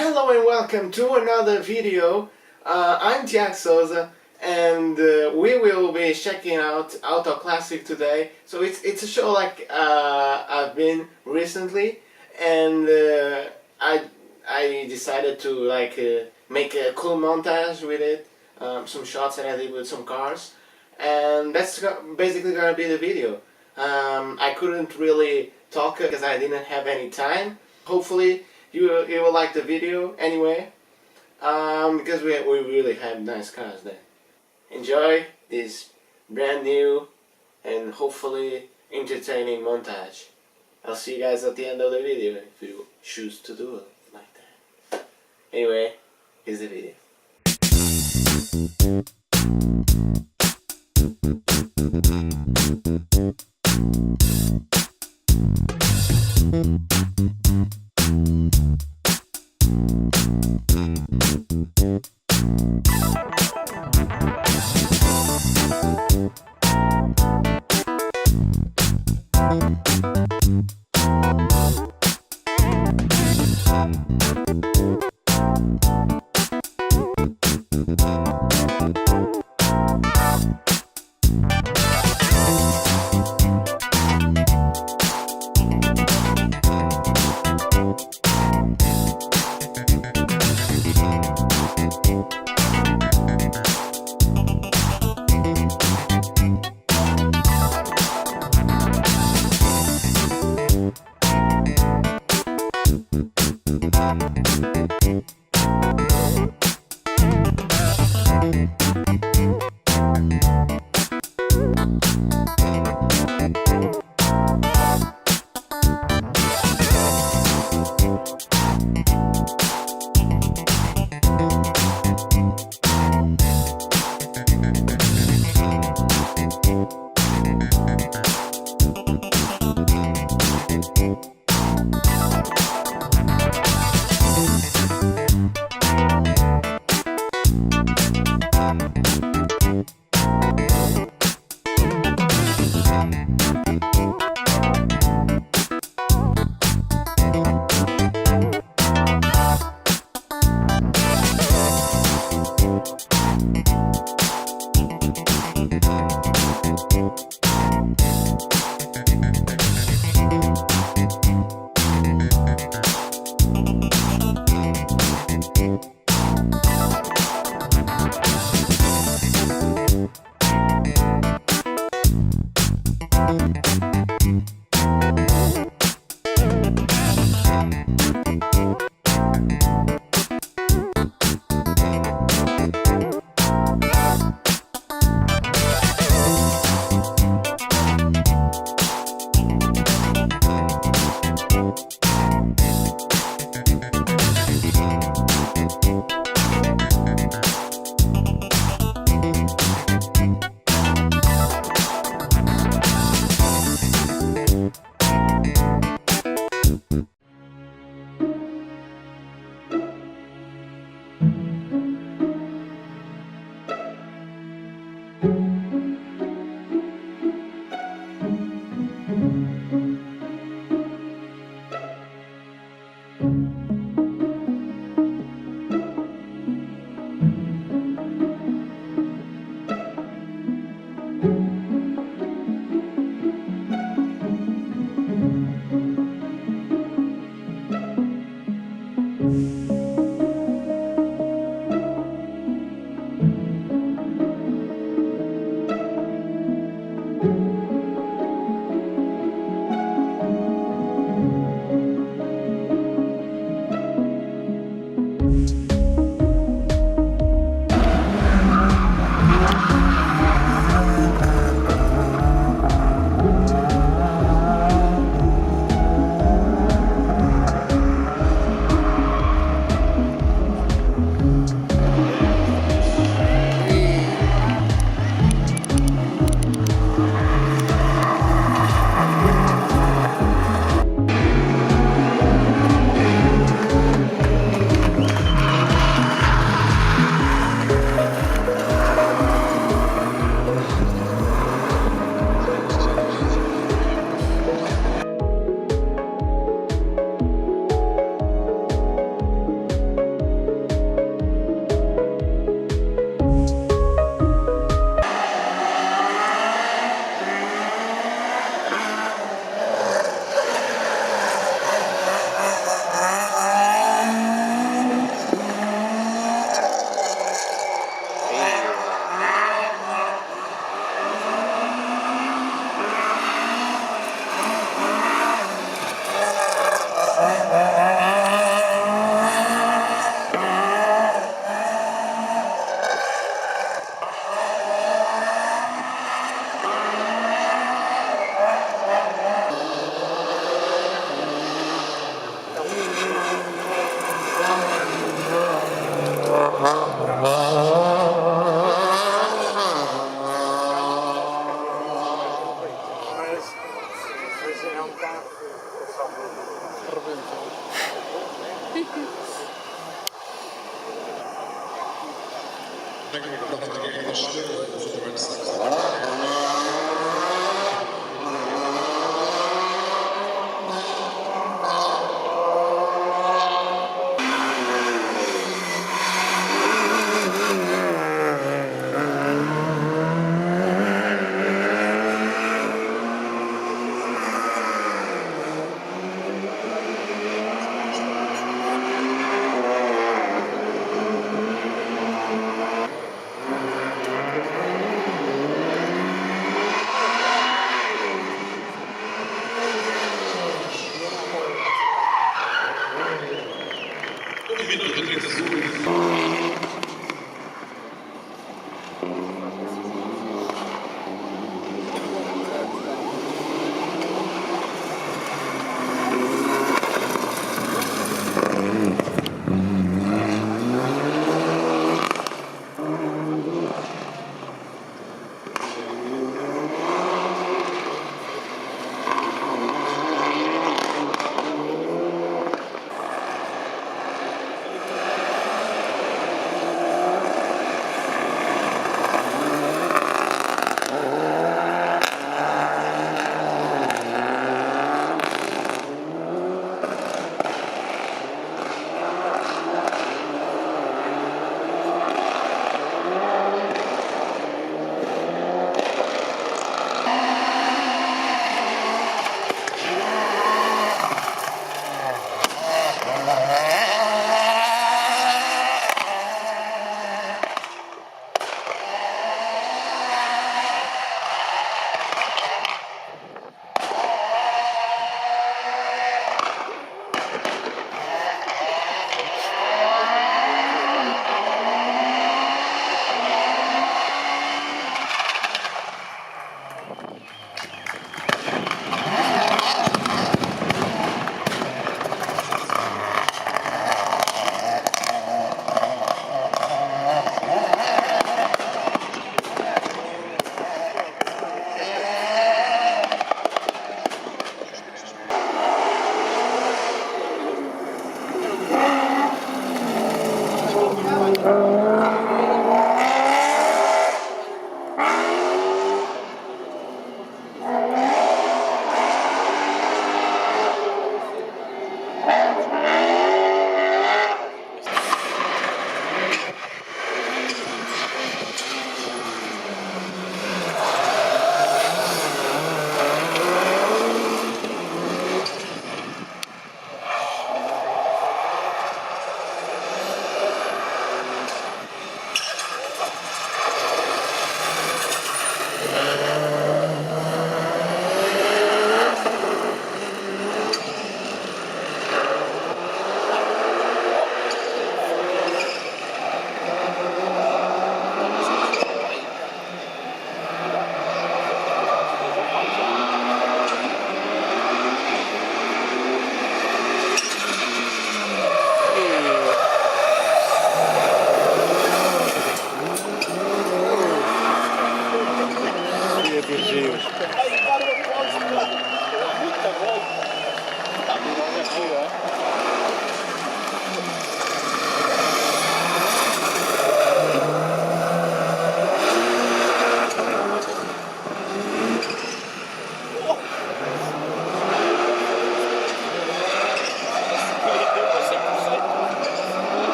Hello and welcome to another video. I'm Tiago Souza and we will be checking out Autoclássico today. So it's a show like I've been recently, and I decided to make a cool montage with it, some shots that I did with some cars, and that's basically gonna be the video. I couldn't really talk because I didn't have any time. Hopefully you will like the video anyway, because we really have nice cars there. Enjoy this brand new and hopefully entertaining montage. I'll see you guys at the end of the video if you choose to do it like that. Anyway, here's the video.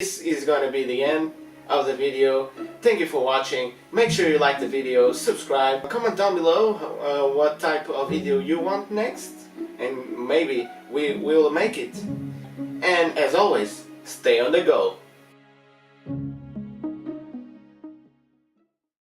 This is going to be the end of the video. Thank you for watching. Make sure you like the video, subscribe, comment down below what type of video you want next, and maybe we will make it. And as always, stay on the go.